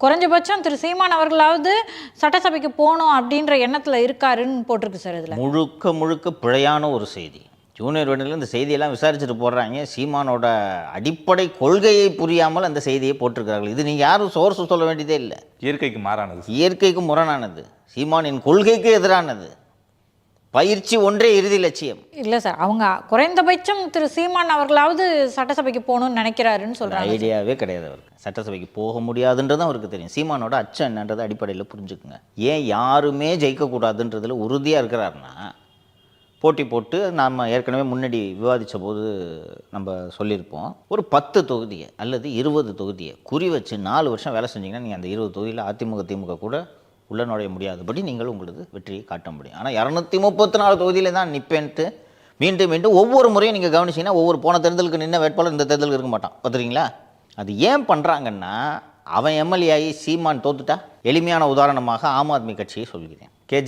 குறைஞ்சபட்சம் திரு சீமான் அவர்களாவது சட்டசபைக்கு போகணும் அப்படின்ற எண்ணத்தில் இருக்காருன்னு போட்டிருக்கு சார். இதில் முழுக்க முழுக்க பிழையான ஒரு செய்தி. ஜூனியர் விடனில் இந்த செய்தியெல்லாம் விசாரிச்சுட்டு போடுறாங்க. சீமானோட அடிப்படை கொள்கையை புரியாமல் அந்த செய்தியை போட்டிருக்கிறார்கள். இது நீங்கள் யாரும் சோர்ஸ் சொல்ல வேண்டியதே இல்லை. இயற்கைக்கு மாறானது, இயற்கைக்கு முரணானது, சீமானின் கொள்கைக்கு எதிரானது. பயிற்சி ஒன்றே இறுதி லட்சியம் இல்லை சார். அவங்க குறைந்தபட்சம் திரு சீமான் அவர்களாவது சட்டசபைக்கு போகணும்னு நினைக்கிறாருன்னு சொல்கிறாங்க. ஐடியாவே கிடையாது அவருக்கு. சட்டசபைக்கு போக முடியாதுன்றது அவருக்கு தெரியும். சீமானோட அச்சம் என்னன்றது அடிப்படையில் புரிஞ்சுக்குங்க. ஏன் யாருமே ஜெயிக்கக்கூடாதுன்றதில் உறுதியாக இருக்கிறாருன்னா, போட்டி போட்டு நாம் ஏற்கனவே முன்னாடி விவாதித்த போது நம்ம சொல்லியிருப்போம், ஒரு 10 தொகுதியை அல்லது 20 தொகுதியை குறி வச்சு 4 வருஷம் வேலை செஞ்சிங்கன்னா நீங்கள் அந்த 20 தொகுதியில் அதிமுக திமுக கூட உள்ள நுழைய முடியாதபடி நீங்கள் உங்களுக்கு வெற்றியை காட்ட முடியும். ஆனால் 234 தொகுதியில தான் நிற்பேன்ட்டு மீண்டும் மீண்டும் ஒவ்வொரு முறையும் நீங்கள் கவனிச்சிங்கன்னா, ஒவ்வொரு போன தேர்தலுக்கு நின்ன வேட்பாளர் இந்த தேர்தலுக்கு இருக்க மாட்டான். பார்த்துறீங்களா? அது ஏன் பண்ணுறாங்கன்னா, அவன் எம்எல்ஏ ஆகி சீமான் தோத்துட்டா. எளிமையான உதாரணமாக ஆம் ஆத்மி கட்சியை சொல்கிறேன்.